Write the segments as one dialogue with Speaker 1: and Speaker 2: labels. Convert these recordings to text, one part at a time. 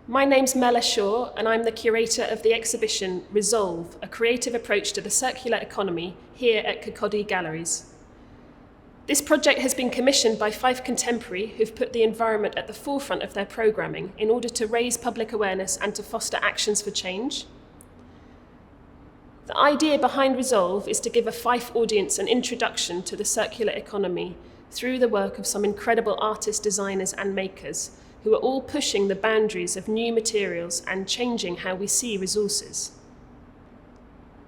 Speaker 1: My name's Mella Shaw, and I'm the curator of the exhibition Resolve, a creative approach to the circular economy here at Kirkcaldy Galleries. This project has been commissioned by Fife Contemporary, who've put the environment at the forefront of their programming in order to raise public awareness and to foster actions for change. The idea behind Resolve is to give a Fife audience an introduction to the circular economy through the work of some incredible artists, designers, and makers who are all pushing the boundaries of new materials and changing how we see resources.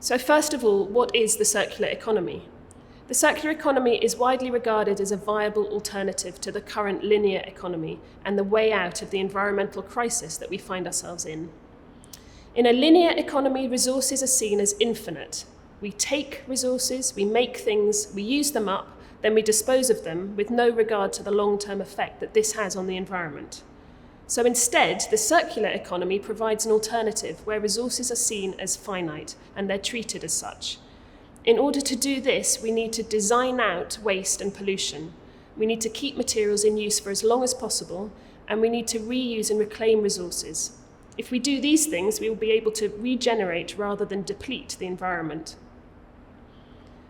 Speaker 1: So first of all, what is the circular economy? The circular economy is widely regarded as a viable alternative to the current linear economy and the way out of the environmental crisis that we find ourselves in. In a linear economy, resources are seen as infinite. We take resources, we make things, we use them up, then we dispose of them with no regard to the long-term effect that this has on the environment. So instead, the circular economy provides an alternative where resources are seen as finite and they're treated as such. In order to do this, we need to design out waste and pollution. We need to keep materials in use for as long as possible, and we need to reuse and reclaim resources. If we do these things, we will be able to regenerate rather than deplete the environment.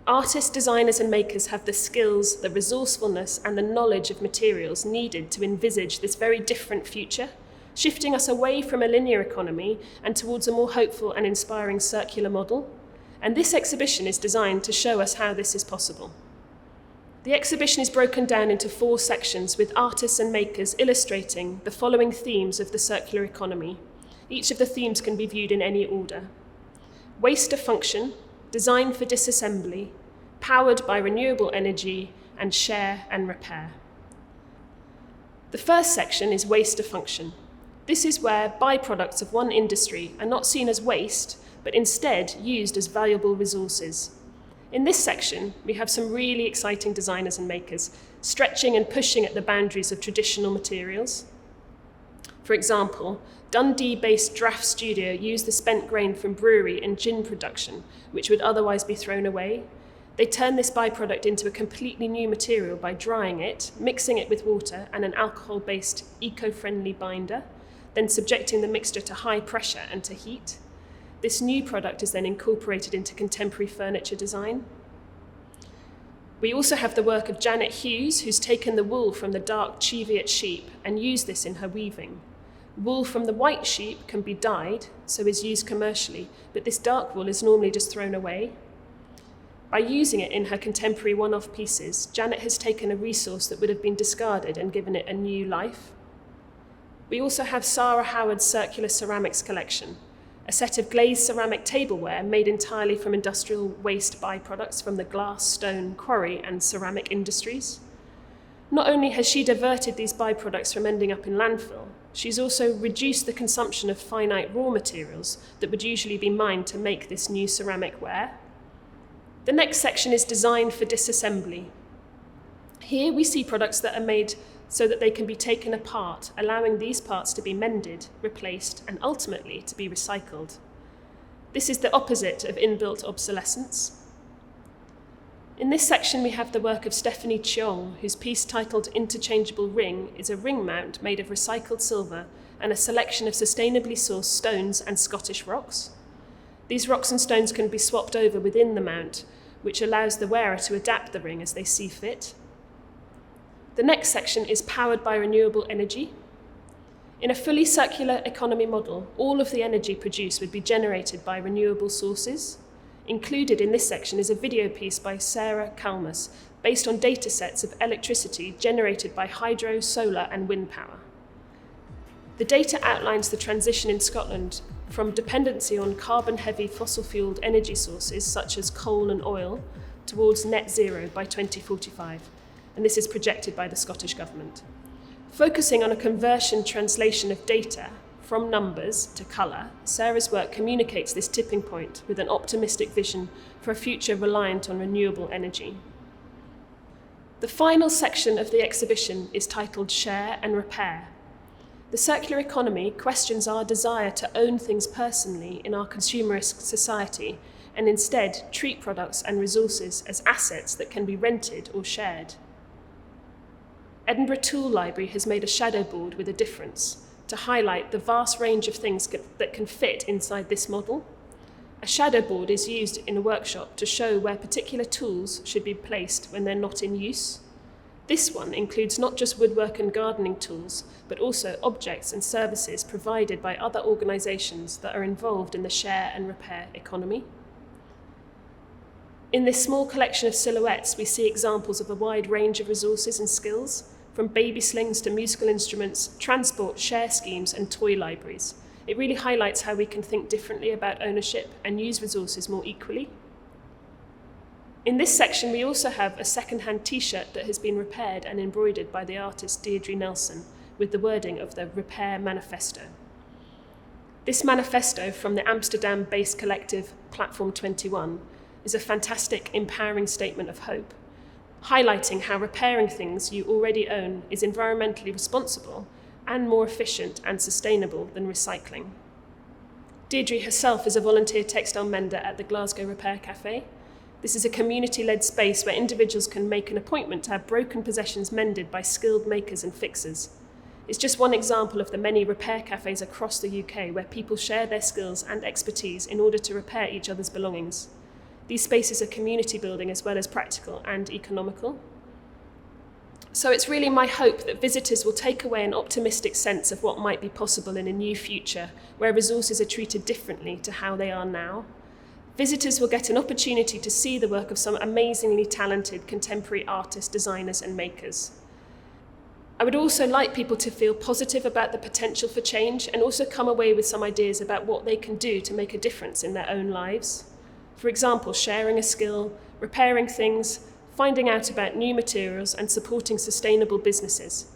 Speaker 1: Artists, designers, and makers have the skills, the resourcefulness, and the knowledge of materials needed to envisage this very different future, shifting us away from a linear economy and towards a more hopeful and inspiring circular model. And this exhibition is designed to show us how this is possible. The exhibition is broken down into 4 sections with artists and makers illustrating the following themes of the circular economy. Each of the themes can be viewed in any order. Waste to function, design for disassembly, powered by renewable energy, and share and repair. The first section is waste to function. This is where byproducts of one industry are not seen as waste, but instead used as valuable resources. In this section, we have some really exciting designers and makers stretching and pushing at the boundaries of traditional materials. For example, Dundee-based Draff Studio used the spent grain from brewery in gin production, which would otherwise be thrown away. They turned this byproduct into a completely new material by drying it, mixing it with water and an alcohol-based eco-friendly binder, then subjecting the mixture to high pressure and to heat. This new product is then incorporated into contemporary furniture design. We also have the work of Janet Hughes, who's taken the wool from the dark Cheviot sheep and used this in her weaving. Wool from the white sheep can be dyed, so is used commercially, but this dark wool is normally just thrown away. By using it in her contemporary one-off pieces, Janet has taken a resource that would have been discarded and given it a new life. We also have Sara Howard's circular ceramics collection, a set of glazed ceramic tableware made entirely from industrial waste byproducts from the glass, stone, quarry, and ceramic industries. Not only has she diverted these byproducts from ending up in landfill, she's also reduced the consumption of finite raw materials that would usually be mined to make this new ceramic ware. The next section is designed for disassembly. Here we see products that are made so that they can be taken apart, allowing these parts to be mended, replaced, and ultimately to be recycled. This is the opposite of inbuilt obsolescence. In this section, we have the work of Stefanie Cheong, whose piece titled Interchangeable Ring is a ring mount made of recycled silver and a selection of sustainably sourced stones and Scottish rocks. These rocks and stones can be swapped over within the mount, which allows the wearer to adapt the ring as they see fit. The next section is powered by renewable energy. In a fully circular economy model, all of the energy produced would be generated by renewable sources. Included in this section is a video piece by Sarah Calmus, based on data sets of electricity generated by hydro, solar, and wind power. The data outlines the transition in Scotland from dependency on carbon-heavy fossil-fueled energy sources such as coal and oil towards net zero by 2045, and this is projected by the Scottish Government. Focusing on a conversion translation of data from numbers to colour, Sarah's work communicates this tipping point with an optimistic vision for a future reliant on renewable energy. The final section of the exhibition is titled Share and Repair. The circular economy questions our desire to own things personally in our consumerist society and instead treat products and resources as assets that can be rented or shared. Edinburgh Tool Library has made a shadow board with a difference. to highlight the vast range of things that can fit inside this model. A shadow board is used in a workshop to show where particular tools should be placed when they're not in use. This one includes not just woodwork and gardening tools, but also objects and services provided by other organisations that are involved in the share and repair economy. In this small collection of silhouettes, we see examples of a wide range of resources and skills, from baby slings to musical instruments, transport, share schemes, and toy libraries. It really highlights how we can think differently about ownership and use resources more equally. In this section, we also have a second-hand t-shirt that has been repaired and embroidered by the artist Deirdre Nelson with the wording of the Repair Manifesto. This manifesto from the Amsterdam-based collective Platform 21 is a fantastic, empowering statement of hope, highlighting how repairing things you already own is environmentally responsible and more efficient and sustainable than recycling. Deirdre herself is a volunteer textile mender at the Glasgow Repair Cafe. This is a community-led space where individuals can make an appointment to have broken possessions mended by skilled makers and fixers. It's just one example of the many repair cafes across the UK where people share their skills and expertise in order to repair each other's belongings. These spaces are community building as well as practical and economical. So it's really my hope that visitors will take away an optimistic sense of what might be possible in a new future where resources are treated differently to how they are now. Visitors will get an opportunity to see the work of some amazingly talented contemporary artists, designers, and makers. I would also like people to feel positive about the potential for change and also come away with some ideas about what they can do to make a difference in their own lives. For example, sharing a skill, repairing things, finding out about new materials, and supporting sustainable businesses.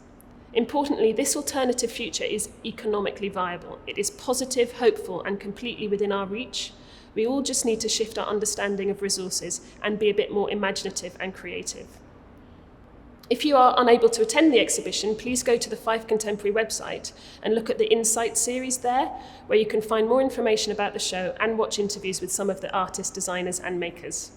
Speaker 1: Importantly, this alternative future is economically viable. It is positive, hopeful, and completely within our reach. We all just need to shift our understanding of resources and be a bit more imaginative and creative. If you are unable to attend the exhibition, please go to the Fife Contemporary website and look at the Insight series there, where you can find more information about the show and watch interviews with some of the artists, designers, and makers.